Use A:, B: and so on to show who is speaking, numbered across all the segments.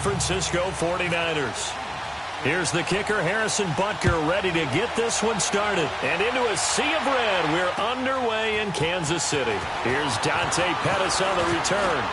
A: Francisco 49ers. Here's the kicker, Harrison Butker, ready to get this one started. And into a sea of red, we're underway in Kansas City. Here's Dante Pettis on the return.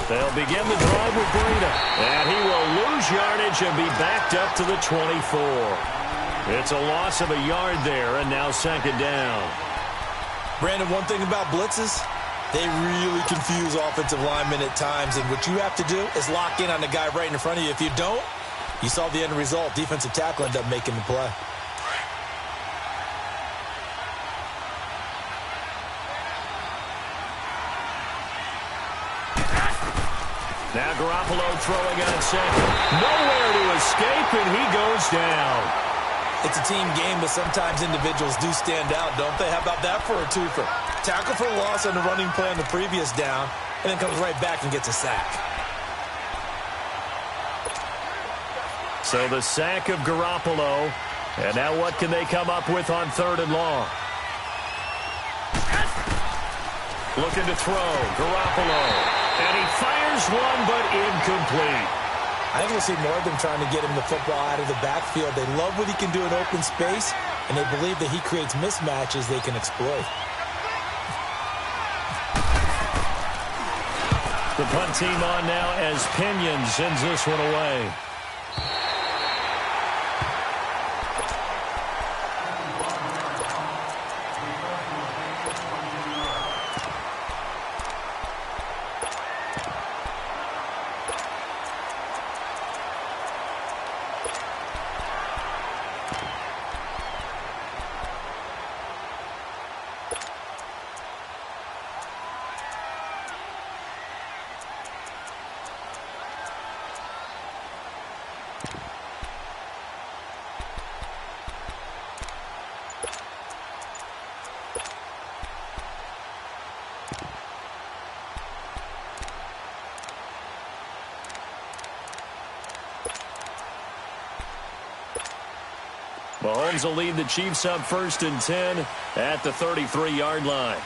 A: They'll begin the drive with Breida. And he will lose yardage and be backed up to the 24. It's a loss of a yard there, and now second down.
B: Brandon, one thing about blitzes, they really confuse offensive linemen at times. And what you have to do is lock in on the guy right in front of you. If you don't, you saw the end result. Defensive tackle ended up making the play.
A: Now Garoppolo throwing on second. Nowhere to escape, and he goes down.
B: It's a team game, but sometimes individuals do stand out, don't they? How about that for a twofer? Tackle for a loss on the running play on the previous down, and then comes right back and gets a sack.
A: So the sack of Garoppolo. And now what can they come up with on third and long? Looking to throw. Garoppolo. And he fires one, but incomplete.
B: I think we'll see more of them trying to get him the football out of the backfield. They love what he can do in open space, and they believe that he creates mismatches they can exploit.
A: The punt team on now as Pinion sends this one away. Mahomes will lead the Chiefs up 1st and 10 at the 33-yard line.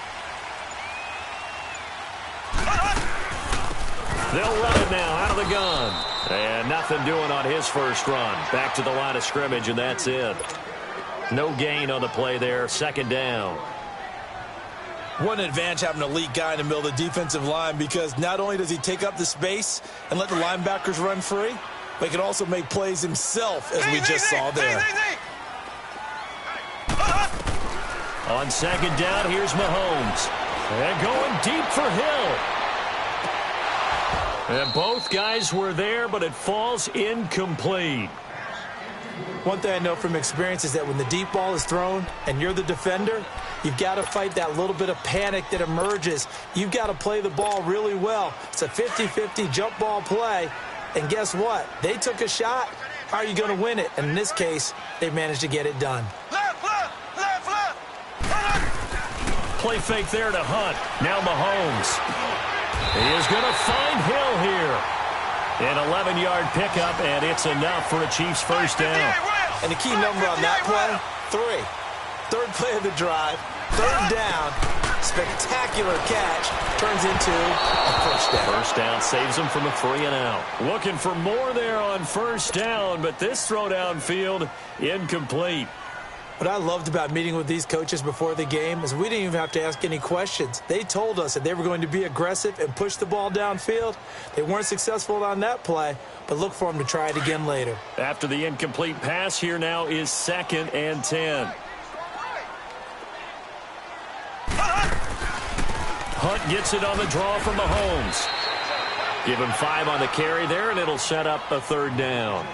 A: They'll run it now out of the gun. And nothing doing on his first run. Back to the line of scrimmage, and that's it. No gain on the play there. Second down.
B: What an advantage having an elite guy in the middle of the defensive line, because not only does he take up the space and let the linebackers run free, but he can also make plays himself, as we just saw there.
A: On second down, here's Mahomes. And going deep for Hill. And both guys were there, but it falls incomplete.
B: One thing I know from experience is that when the deep ball is thrown and you're the defender, you've got to fight that little bit of panic that emerges. You've got to play the ball really well. It's a 50-50 jump ball play. And guess what? They took a shot. How are you going to win it? And in this case, they managed to get it done.
A: Play fake there to Hunt. Now Mahomes. He is going to find Hill here. An 11-yard pickup, and it's enough for a Chiefs first down.
B: And the key number on that play, 3. Third play of the drive, third down, spectacular catch, turns into a first down.
A: First down saves him from a 3-and-out. Looking for more there on first down, but this throw downfield incomplete.
B: What I loved about meeting with these coaches before the game is we didn't even have to ask any questions. They told us that they were going to be aggressive and push the ball downfield. They weren't successful on that play, but look for them to try it again later.
A: After the incomplete pass, here now is 2nd and 10. Hunt gets it on the draw from Mahomes. Give him 5 on the carry there, and it'll set up a third down.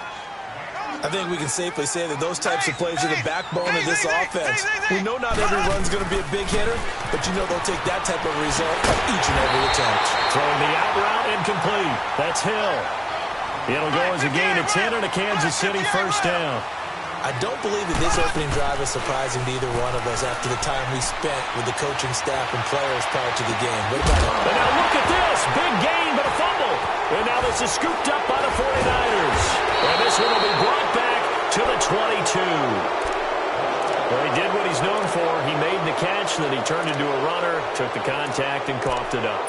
B: I think we can safely say that those types of plays are the backbone of this offense. We know not every run's going to be a big hitter, but you know they'll take that type of result on each and every attempt.
A: Throwing the out route incomplete. That's Hill. It'll go as a gain of 10 and a Kansas City first down.
B: I don't believe that this opening drive is surprising to either one of us after the time we spent with the coaching staff and players prior to the game. What about it?
A: And now look at this. Big gain, but a fumble. And now this is scooped up by the 49ers. And this one will be brought back to the 22. Well, he did what he's known for. He made the catch, then he turned into a runner, took the contact, and coughed it up.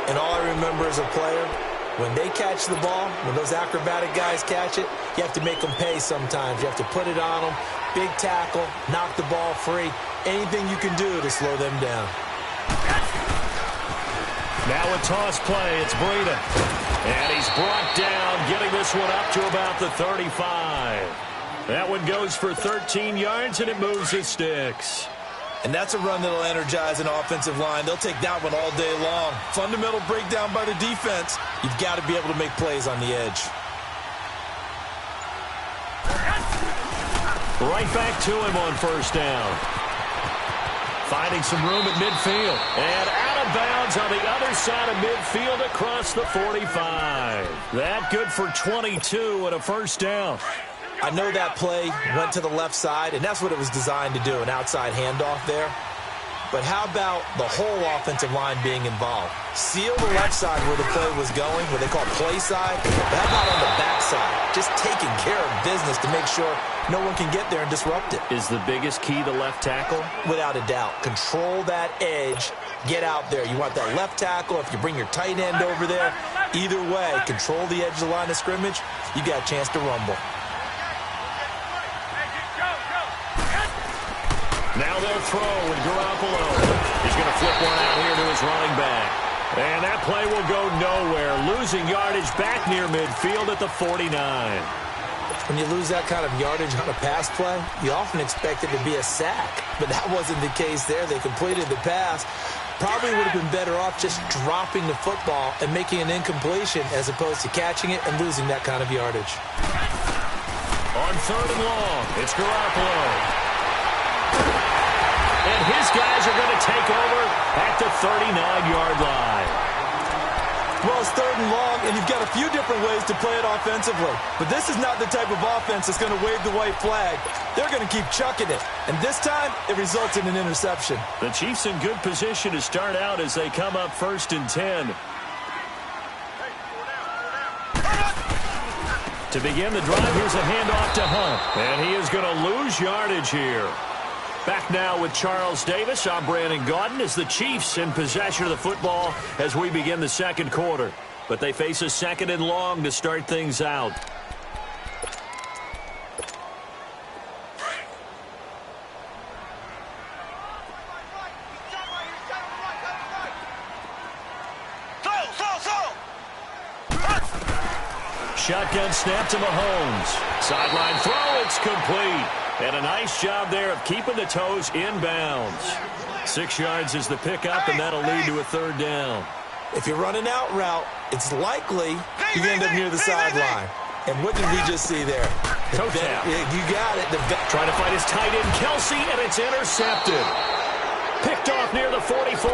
B: And all I remember as a player, when they catch the ball, when those acrobatic guys catch it, you have to make them pay sometimes. You have to put it on them, big tackle, knock the ball free. Anything you can do to slow them down.
A: Now a toss play. It's Breida. And he's brought down, getting this one up to about the 35. That one goes for 13 yards, and it moves his sticks.
B: And that's a run that'll energize an offensive line. They'll take that one all day long. Fundamental breakdown by the defense. You've got to be able to make plays on the edge.
A: Right back to him on first down. Finding some room at midfield. And out of bounds on the other side of midfield across the 45. That good for 22 and a first down.
B: I know that play went to the left side, and that's what it was designed to do, an outside handoff there. But how about the whole offensive line being involved? Seal the left side where the play was going, what they call play side, but how about on the back side? Just taking care of business to make sure no one can get there and disrupt it.
A: Is the biggest key the left tackle?
B: Without a doubt. Control that edge. Get out there. You want that left tackle. If you bring your tight end over there, either way, control the edge of the line of scrimmage, you got a chance to rumble.
A: Now they'll throw with Garoppolo. He's going to flip one out here to his running back. And that play will go nowhere. Losing yardage back near midfield at the 49.
B: When you lose that kind of yardage on a pass play, you often expect it to be a sack. But that wasn't the case there. They completed the pass. Probably would have been better off just dropping the football and making an incompletion as opposed to catching it and losing that kind of yardage.
A: On third and long, it's Garoppolo. And his guys are going to take over at the 39-yard line.
B: Well, it's third and long, and you've got a few different ways to play it offensively. But this is not the type of offense that's going to wave the white flag. They're going to keep chucking it. And this time, it results in an interception.
A: The Chiefs in good position to start out as they come up first and 10. To begin the drive, here's a handoff to Hunt. And he is going to lose yardage here. Back now with Charles Davis. I'm Brandon Gaudin as the Chiefs in possession of the football as we begin the second quarter. But they face a second and long to start things out. Shotgun snap to Mahomes. Sideline throw, it's complete. And a nice job there of keeping the toes inbounds. 6 yards is the pickup, and that'll lead to a third down.
B: If you're running out route, it's likely you end up near the sideline. And what did we just see there?
A: Toe tap.
B: You got it.
A: Trying to find his tight end, Kelsey, and it's intercepted. Picked off near the 44.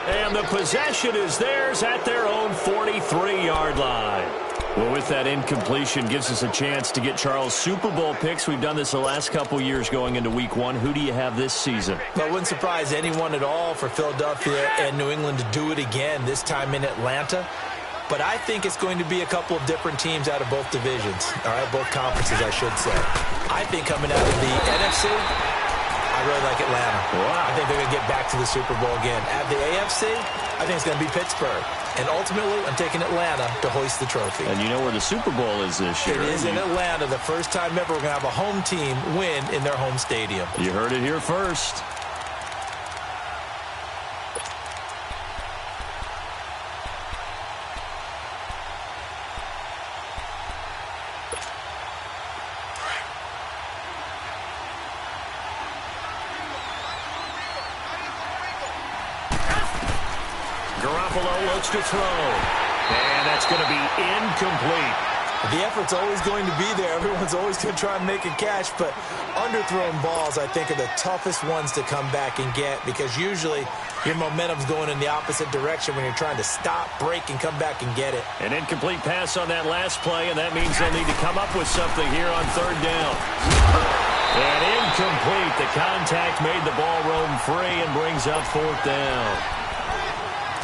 A: And the possession is theirs at their own 43-yard line. Well, with that incompletion, gives us a chance to get Charles Super Bowl picks. We've done this the last couple years going into week one. Who do you have this season?
B: Well, it wouldn't surprise anyone at all for Philadelphia and New England to do it again, this time in Atlanta. But I think it's going to be a couple of different teams out of both divisions. All right, both conferences, I should say. I think coming out of the NFC, I really like Atlanta.
A: Wow.
B: I think they're going to get back to the Super Bowl again. At the AFC, I think it's going to be Pittsburgh. And ultimately, I'm taking Atlanta to hoist the trophy.
A: And you know where the Super Bowl is this year.
B: It is in Atlanta. The first time ever we're going to have a home team win in their home stadium.
A: You heard it here first. Garoppolo looks to throw. And that's going to be incomplete.
B: The effort's always going to be there. Everyone's always going to try and make a catch, but underthrown balls, I think, are the toughest ones to come back and get because usually your momentum's going in the opposite direction when you're trying to stop, break, and come back and get it.
A: An incomplete pass on that last play, and that means they'll need to come up with something here on third down. And incomplete. The contact made the ball roam free and brings up fourth down.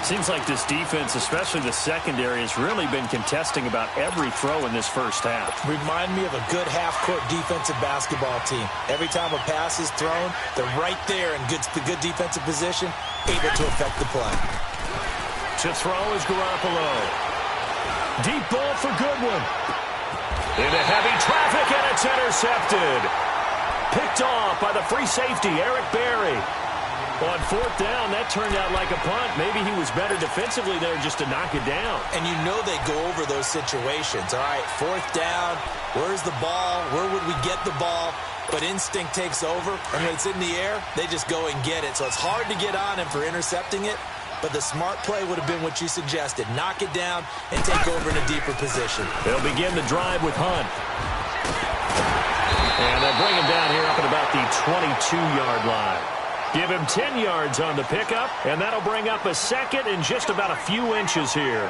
A: Seems like this defense, especially the secondary, has really been contesting about every throw in this first half.
B: Remind me of a good half-court defensive basketball team. Every time a pass is thrown, they're right there in good defensive position, able to affect the play.
A: To throw is Garoppolo. Deep ball for Goodwin. Into heavy traffic, and it's intercepted. Picked off by the free safety, Eric Berry. On fourth down, that turned out like a punt. Maybe he was better defensively there just to knock it down.
B: And you know they go over those situations. All right, fourth down, where's the ball? Where would we get the ball? But instinct takes over, and when it's in the air, they just go and get it. So it's hard to get on him for intercepting it, but the smart play would have been what you suggested. Knock it down and take over in a deeper position.
A: They'll begin the drive with Hunt. And they'll bring him down here up at about the 22-yard line. Give him 10 yards on the pickup, and that'll bring up a second in just about a few inches here.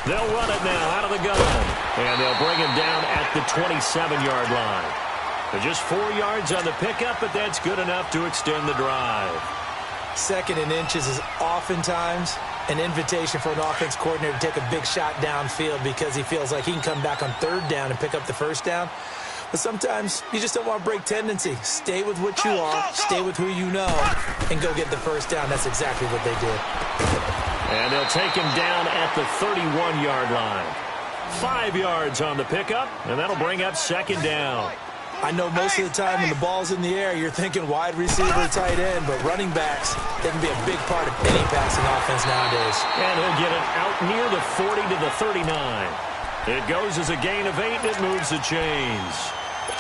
A: They'll run it now out of the gun, and they'll bring him down at the 27-yard line. They're just 4 yards on the pickup, but that's good enough to extend the drive.
B: Second and inches is oftentimes an invitation for an offense coordinator to take a big shot downfield because he feels like he can come back on third down and pick up the first down. But sometimes you just don't want to break tendency. Stay with what you are, stay with who you know, and go get the first down. That's exactly what they did.
A: And they'll take him down at the 31-yard line. 5 yards on the pickup, and that'll bring up second down.
B: I know most of the time when the ball's in the air, you're thinking wide receiver, tight end, but running backs, they can be a big part of any passing offense nowadays.
A: And he'll get it out near the 40 to the 39. It goes as a gain of 8, and it moves the chains.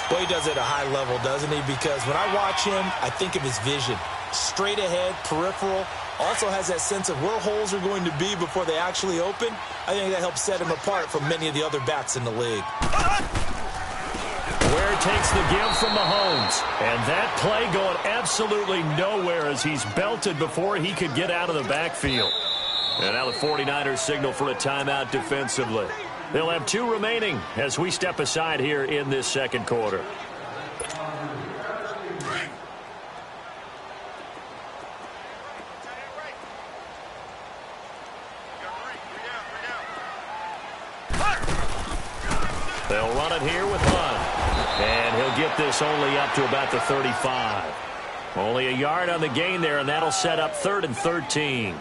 B: Well, he does it at a high level, doesn't he? Because when I watch him, I think of his vision. Straight ahead, peripheral, also has that sense of where holes are going to be before they actually open. I think that helps set him apart from many of the other backs in the league.
A: Ware takes the give from Mahomes. And that play going absolutely nowhere as he's belted before he could get out of the backfield. And now the 49ers signal for a timeout defensively. They'll have 2 remaining as we step aside here in this second quarter. They'll run it here with Hunt. And he'll get this only up to about the 35. Only a yard on the gain there, and that'll set up 3rd and 13.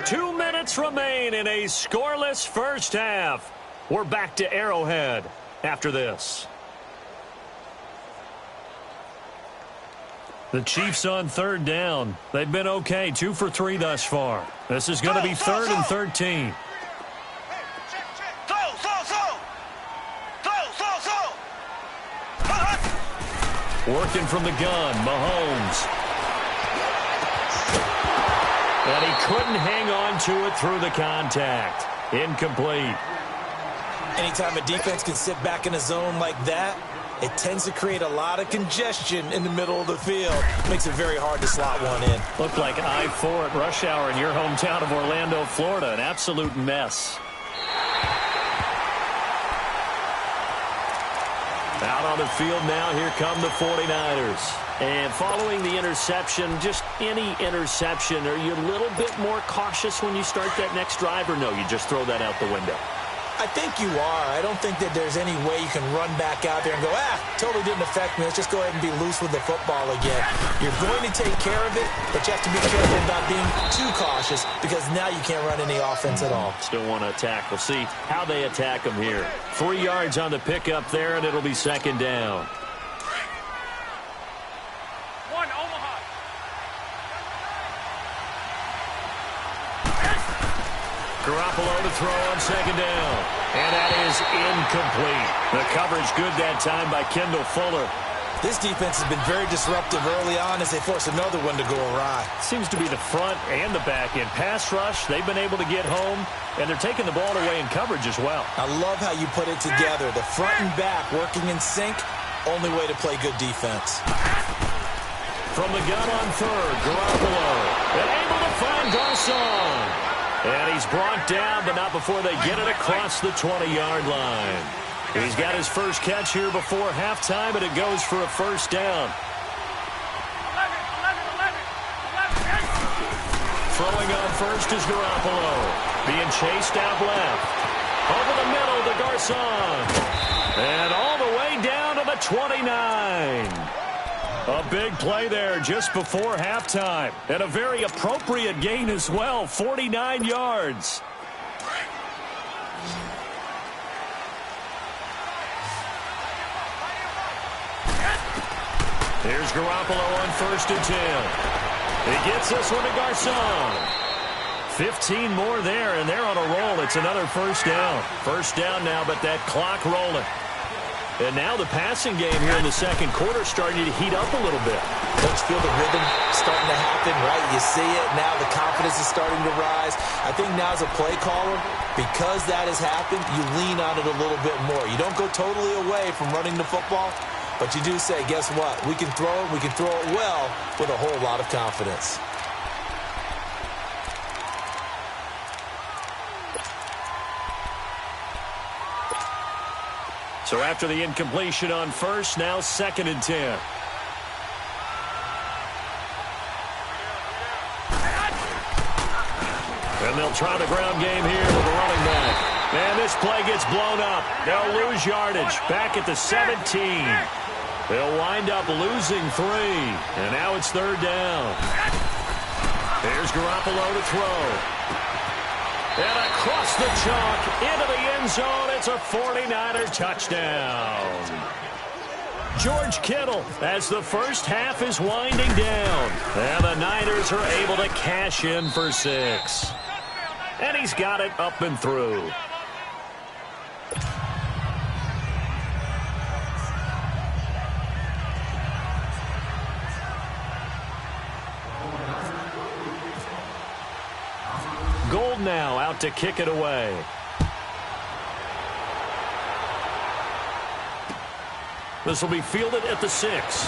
A: 2 minutes remain in a scoreless first half. We're back to Arrowhead after this. The Chiefs on third down. They've been okay, 2 for 3 thus far. This is going to be 3rd and 13. Working from the gun, Mahomes. And he couldn't hang on to it through the contact. Incomplete.
B: Anytime a defense can sit back in a zone like that, it tends to create a lot of congestion in the middle of the field. Makes it very hard to slot one in.
A: Looked like I-4 at rush hour in your hometown of Orlando, Florida. An absolute mess. Out on the field now, here come the 49ers. And following the interception, just any interception, are you a little bit more cautious when you start that next drive, or no, you just throw that out the window?
B: I think you are. I don't think that there's any way you can run back out there and go, totally didn't affect me. Let's just go ahead and be loose with the football again. You're going to take care of it, but you have to be careful about being too cautious because now you can't run any offense at all.
A: Still want to attack. We'll see how they attack them here. 3 yards on the pickup there, and it'll be second down. Garoppolo to throw on second down. And that is incomplete. The coverage good that time by Kendall Fuller.
B: This defense has been very disruptive early on as they force another one to go awry.
A: Seems to be the front and the back end. Pass rush, they've been able to get home, and they're taking the ball away in coverage as well.
B: I love how you put it together. The front and back working in sync, only way to play good defense.
A: From the gun on third, Garoppolo, and able to find Garcon. And he's brought down, but not before they get it across the 20-yard line. He's got his first catch here before halftime, and it goes for a first down. Throwing on first is Garoppolo. Being chased out left. Over the middle to Garcon. And all the way down to the 29. A big play there just before halftime. And a very appropriate gain as well, 49 yards. Here's Garoppolo on first and 10. He gets this one to Garcon. 15 more there, and they're on a roll. It's another first down. First down now, but that clock rolling. And now the passing game here in the second quarter starting to heat up a little bit.
B: Don't you feel the rhythm starting to happen, right? You see it. Now the confidence is starting to rise. I think now as a play caller, because that has happened, you lean on it a little bit more. You don't go totally away from running the football, but you do say, guess what? We can throw it. We can throw it well with a whole lot of confidence.
A: So after the incompletion on first, now second and 10. And they'll try the ground game here with the running back. And this play gets blown up. They'll lose yardage back at the 17. They'll wind up losing 3. And now it's third down. Here's Garoppolo to throw. And across the chalk into the end zone. It's a 49er touchdown. George Kittle as the first half is winding down. And the Niners are able to cash in for 6. And he's got it up and through. Gold now out to kick it away. This will be fielded at the 6.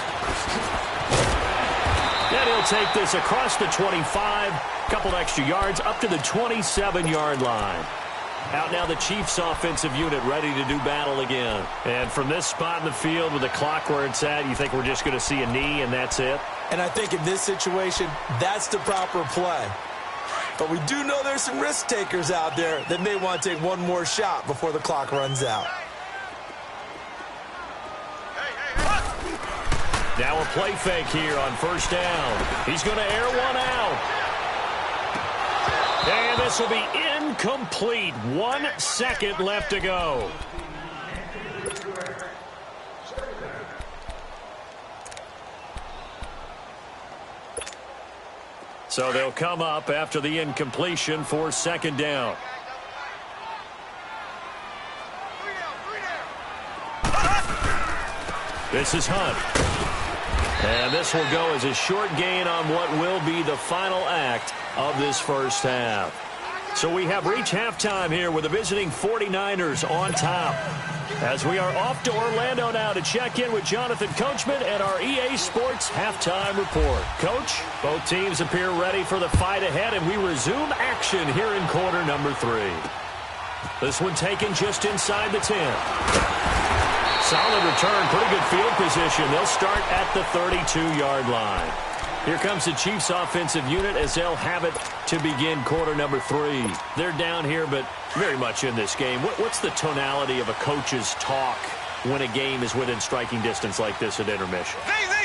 A: And he'll take this across the 25. Couple extra yards up to the 27-yard line. Out now the Chiefs offensive unit ready to do battle again. And from this spot in the field with the clock where it's at, you think we're just going to see a knee and that's it?
B: And I think in this situation, that's the proper play. But we do know there's some risk takers out there that may want to take one more shot before the clock runs out.
A: Now a play fake here on first down. He's going to air one out. And this will be incomplete. 1 second left to go. So they'll come up after the incompletion for second down. This is Hunt. And this will go as a short gain on what will be the final act of this first half. So we have reached halftime here with the visiting 49ers on top. As we are off to Orlando now to check in with Jonathan Coachman and our EA Sports halftime report. Coach, both teams appear ready for the fight ahead, and we resume action here in quarter number 3. This one taken just inside the 10. Solid return, pretty good field position. They'll start at the 32-yard line. Here comes the Chiefs offensive unit as they'll have it to begin quarter number 3. They're down here, but very much in this game. What's the tonality of a coach's talk when a game is within striking distance like this at intermission?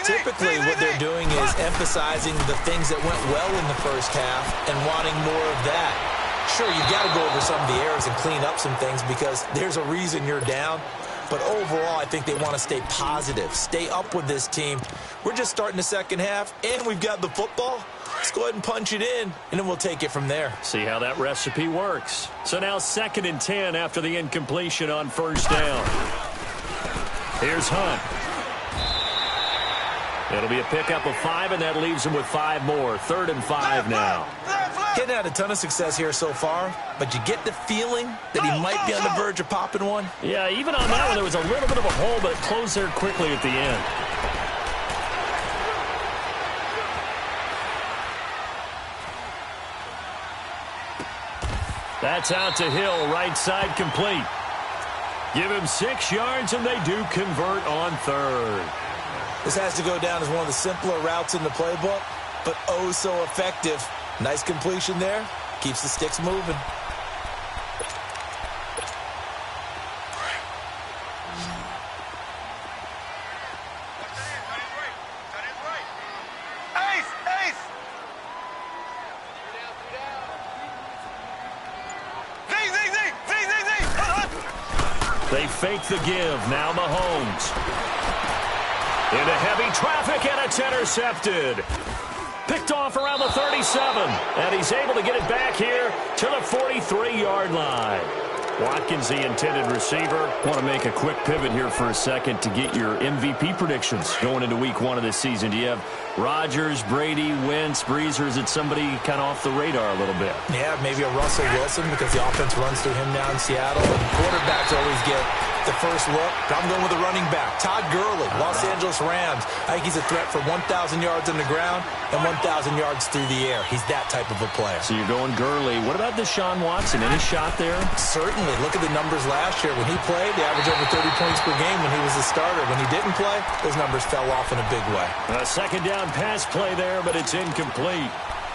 B: Typically, what they're doing is emphasizing the things that went well in the first half and wanting more of that. Sure, you've got to go over some of the errors and clean up some things because there's a reason you're down. But overall, I think they want to stay positive, stay up with this team. We're just starting the second half, and we've got the football. Let's go ahead and punch it in, and then we'll take it from there.
A: See how that recipe works. So now second and 10 after the incompletion on first down. Here's Hunt. It'll be a pickup of 5, and that leaves him with 5 more. 3rd and 5 now.
B: Getting had a ton of success here so far, but you get the feeling that he might be on the verge of popping one.
A: Yeah, even on that one, there was a little bit of a hole, but it closed there quickly at the end. That's out to Hill, right side complete. Give him 6 yards, and they do convert on 3rd.
B: This has to go down as one of the simpler routes in the playbook, but oh so effective. Nice completion there. Keeps the sticks moving.
A: They fake the give. Now Mahomes. Into heavy traffic, and it's intercepted. Picked off around the 37, and he's able to get it back here to the 43-yard line. Watkins, the intended receiver. Want to make a quick pivot here for a second to get your MVP predictions going into week 1 of this season. Do you have Rodgers, Brady, Wentz, Brees, or is it somebody kind of off the radar a little bit?
B: Yeah, maybe a Russell Wilson because the offense runs through him now in Seattle, and quarterbacks always get the first look. I'm going with a running back. Todd Gurley, Los Angeles Rams. I think he's a threat for 1,000 yards on the ground and 1,000 yards through the air. He's that type of a player.
A: So you're going Gurley. What about Deshaun Watson? Any shot there?
B: Certainly. Look at the numbers last year. When he played, they averaged over 30 points per game when he was the starter. When he didn't play, those numbers fell off in a big way.
A: A second down pass play there, but it's incomplete.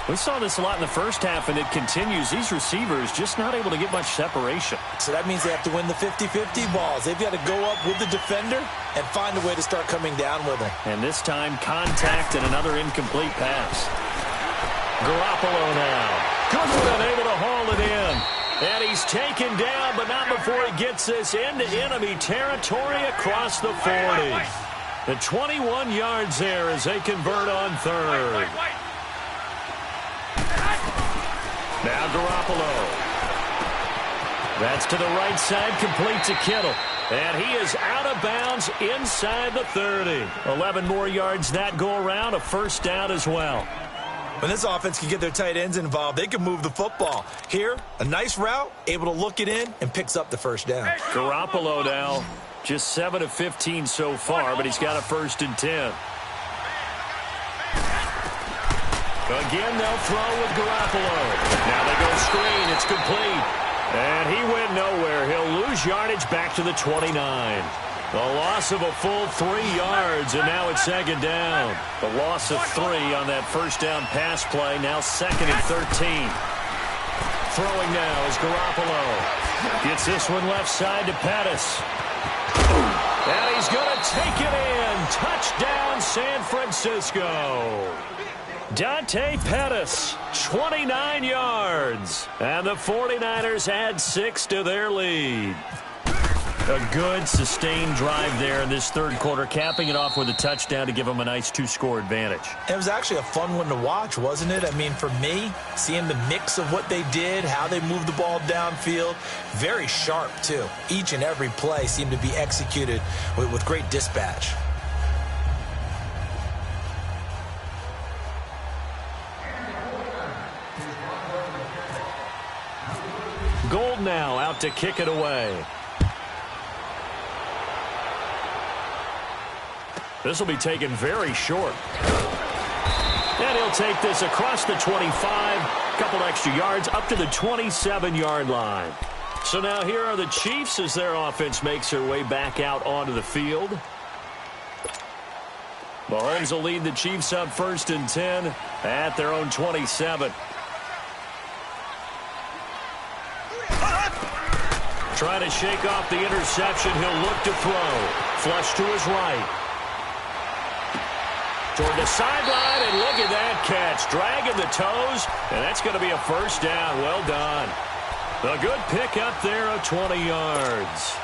A: We saw this a lot in the first half, and it continues. These receivers just not able to get much separation.
B: So that means they have to win the 50-50 balls. They've got to go up with the defender and find a way to start coming down with him.
A: And this time, contact and another incomplete pass. Garoppolo now. Goodwin able to haul it in. And he's taken down, but not before he gets this into enemy territory across the 40. The 21 yards there as they convert on 3rd. Now Garoppolo. That's to the right side, complete to Kittle. And he is out of bounds inside the 30. 11 more yards that go around, a first down as well.
B: When this offense can get their tight ends involved, they can move the football. Here, a nice route, able to look it in, and picks up the first down.
A: Garoppolo now, just 7 of 15 so far, but he's got a 1st and 10. Again, they'll throw with Garoppolo. Now they go screen. It's complete. And he went nowhere. He'll lose yardage back to the 29. A loss of a full 3 yards, and now it's 2nd down. The loss of 3 on that first down pass play. Now 2nd and 13. Throwing now is Garoppolo. Gets this one left side to Pettis. And he's going to take it in. Touchdown, San Francisco. Dante Pettis, 29 yards. And the 49ers add 6 to their lead. A good, sustained drive there in this 3rd quarter, capping it off with a touchdown to give them a nice 2-score advantage.
B: It was actually a fun one to watch, wasn't it? I mean, for me, seeing the mix of what they did, how they moved the ball downfield, very sharp, too. Each and every play seemed to be executed with great dispatch.
A: Gold now out to kick it away. This will be taken very short. And he'll take this across the 25, couple extra yards, up to the 27-yard line. So now here are the Chiefs as their offense makes their way back out onto the field. Mahomes will lead the Chiefs up 1st and 10 at their own 27. Trying to shake off the interception. He'll look to throw. Flush to his right. Toward the sideline, and look at that catch. Dragging the toes, and that's going to be a first down. Well done. A good pick up there of 20 yards.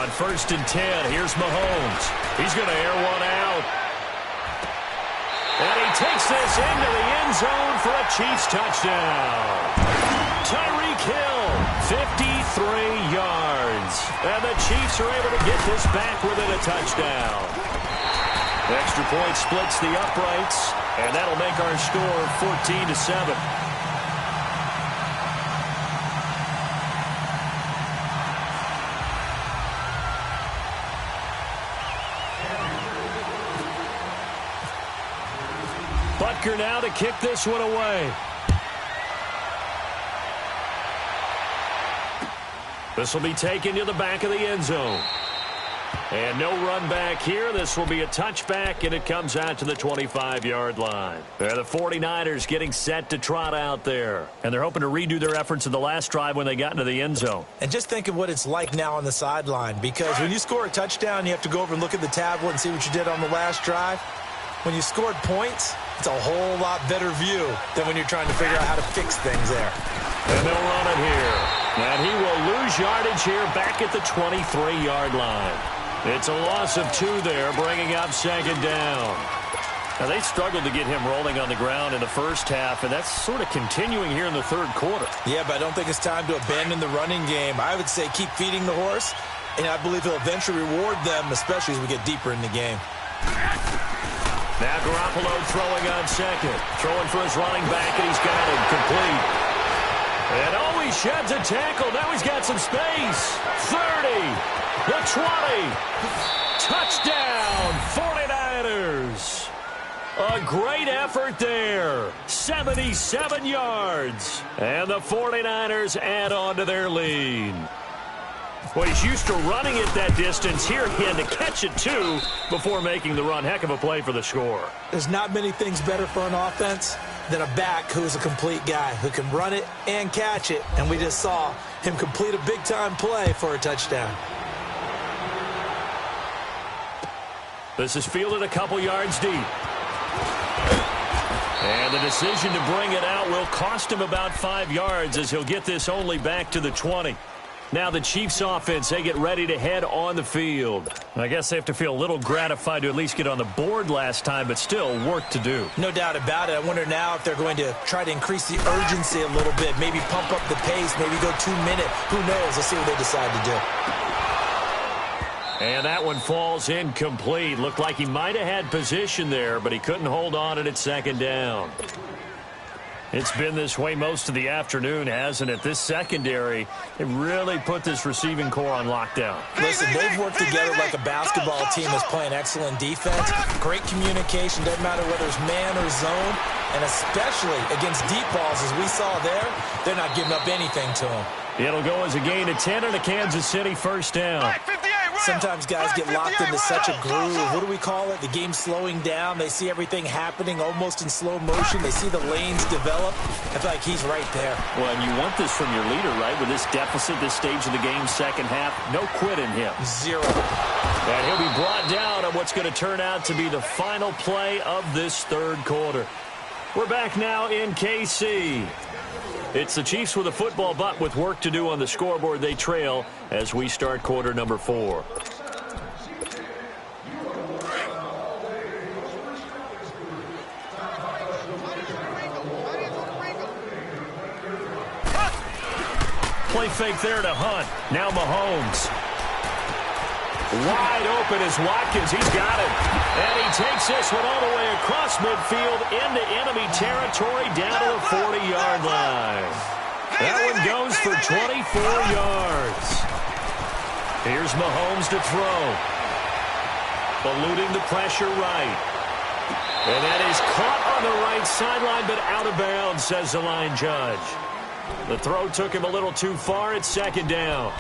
A: On 1st and 10, here's Mahomes. He's going to air one out. And he takes this into the end zone for a Chiefs touchdown. Tyreek Hill, 53 yards. And the Chiefs are able to get this back within a touchdown. Extra point splits the uprights, and that'll make our score 14-7. Butker now to kick this one away. This will be taken to the back of the end zone. And no run back here. This will be a touchback, and it comes out to the 25-yard line. The 49ers getting set to trot out there. And they're hoping to redo their efforts in the last drive when they got into the end zone.
B: And just think of what it's like now on the sideline, because when you score a touchdown, you have to go over and look at the tablet and see what you did on the last drive. When you scored points, it's a whole lot better view than when you're trying to figure out how to fix things there.
A: And they'll run it here. And he will lose yardage here back at the 23-yard line. It's a loss of 2 there, bringing up 2nd down. Now, they struggled to get him rolling on the ground in the first half, and that's sort of continuing here in the 3rd quarter.
B: Yeah, but I don't think it's time to abandon the running game. I would say keep feeding the horse, and I believe he'll eventually reward them, especially as we get deeper in the game.
A: Now Garoppolo throwing on 2nd. Throwing for his running back, and he's got it complete. And oh, he sheds a tackle. Now he's got some space. 30. The 20. Touchdown, 49ers. A great effort there. 77 yards. And the 49ers add on to their lead. Well, he's used to running it that distance. Here he had to catch it, too, before making the run. Heck of a play for the score.
B: There's not many things better for an offense than a back who's a complete guy who can run it and catch it. And we just saw him complete a big-time play for a touchdown.
A: This is fielded a couple yards deep. And the decision to bring it out will cost him about 5 yards as he'll get this only back to the 20. Now the Chiefs offense, they get ready to head on the field. I guess they have to feel a little gratified to at least get on the board last time, but still work to do.
B: No doubt about it. I wonder now if they're going to try to increase the urgency a little bit, maybe pump up the pace, maybe go 2-minute. Who knows? Let's see what they decide to do.
A: And that one falls incomplete. Looked like he might have had position there, but he couldn't hold on it at 2nd down. It's been this way most of the afternoon, hasn't it? This secondary, it really put this receiving core on lockdown.
B: Listen, they've worked together like a basketball team that's playing excellent defense. Great communication, doesn't matter whether it's man or zone. And especially against deep balls, as we saw there, they're not giving up anything to them.
A: It'll go as a gain of 10 and a Kansas City 1st down.
B: Sometimes guys get locked into such a groove. What do we call it? The game's slowing down. They see everything happening almost in slow motion. They see the lanes develop. I feel like he's right there.
A: Well, and you want this from your leader, right? With this deficit, this stage of the game, 2nd half, no quit in him.
B: 0.
A: And he'll be brought down on what's going to turn out to be the final play of this 3rd quarter. We're back now in KC. It's the Chiefs with a football, but with work to do on the scoreboard. They trail as we start quarter number 4. Play fake there to Hunt. Now Mahomes. Wide open is Watkins. He's got it. And he takes this one all the way across midfield into enemy territory down to the 40-yard line. That one goes for 24 yards. Here's Mahomes to throw. Eluding the pressure right. And that is caught on the right sideline, but out of bounds, says the line judge. The throw took him a little too far. It's 2nd down.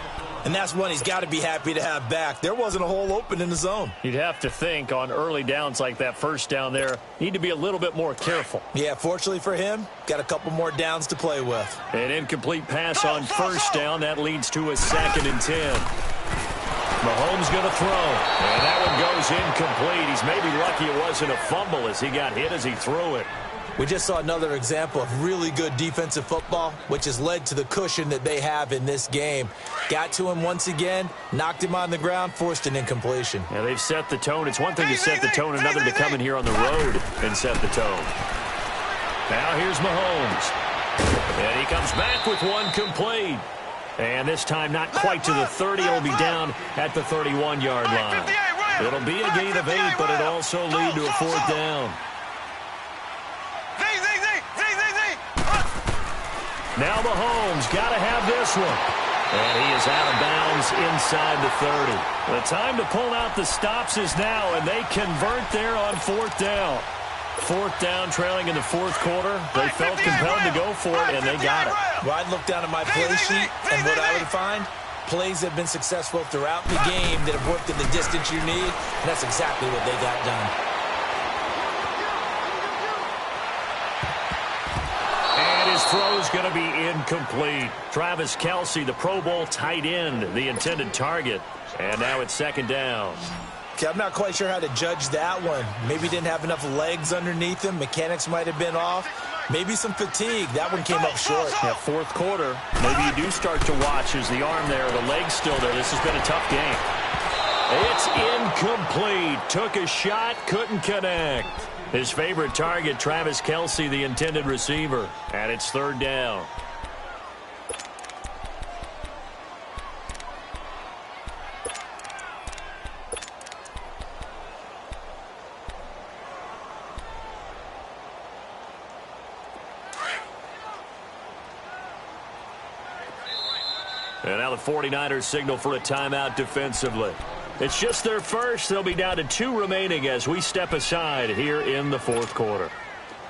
B: And that's one he's got to be happy to have back. There wasn't a hole open in the zone.
A: You'd have to think on early downs like that 1st down there, need to be a little bit more careful.
B: Yeah, fortunately for him, got a couple more downs to play with.
A: An incomplete pass on 1st down. That leads to a 2nd and 10. Mahomes going to throw. And that one goes incomplete. He's maybe lucky it wasn't a fumble as he got hit as he threw it.
B: We just saw another example of really good defensive football, which has led to the cushion that they have in this game. Got to him once again, knocked him on the ground, forced an incompletion.
A: Yeah, they've set the tone. It's one thing to set the tone, another to come in here on the road and set the tone. Now here's Mahomes. And he comes back with one complete. And this time not quite to the 30. It'll be down at the 31-yard line. It'll be a gain of 8, but it'll also lead to a 4th down. Now Mahomes got to have this one. And he is out of bounds inside the 30. The time to pull out the stops is now, and they convert there on 4th down. 4th down, trailing in the 4th quarter. They felt compelled to go for it, and they got it.
B: Well, I'd look down at my play sheet, and what I would find, plays that have been successful throughout the game that have worked in the distance you need, and that's exactly what they got done.
A: And his throw's going to be incomplete. Travis Kelce, the Pro Bowl tight end, the intended target. And now it's 2nd down.
B: Okay, I'm not quite sure how to judge that one. Maybe didn't have enough legs underneath him. Mechanics might have been off. Maybe some fatigue. That one came up short.
A: Yeah, 4th quarter. Maybe you do start to watch as the arm there, the leg's still there. This has been a tough game. It's incomplete. Took a shot, couldn't connect. His favorite target, Travis Kelce, the intended receiver. And it's 3rd down. And now the 49ers signal for a timeout defensively. It's just their first. They'll be down to 2 remaining as we step aside here in the 4th quarter.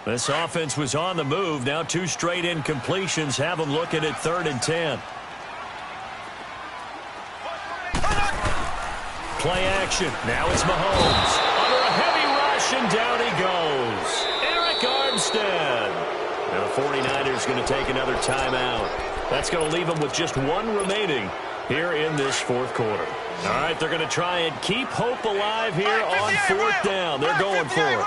A: This offense was on the move. Now 2 straight incompletions have them looking at 3rd and 10. Play action. Now it's Mahomes. Under a heavy rush, and down he goes. Eric Armstead. Now the 49ers going to take another timeout. That's going to leave them with just 1 remaining here in this 4th quarter. All right, they're going to try and keep hope alive here on 4th down. They're going for it.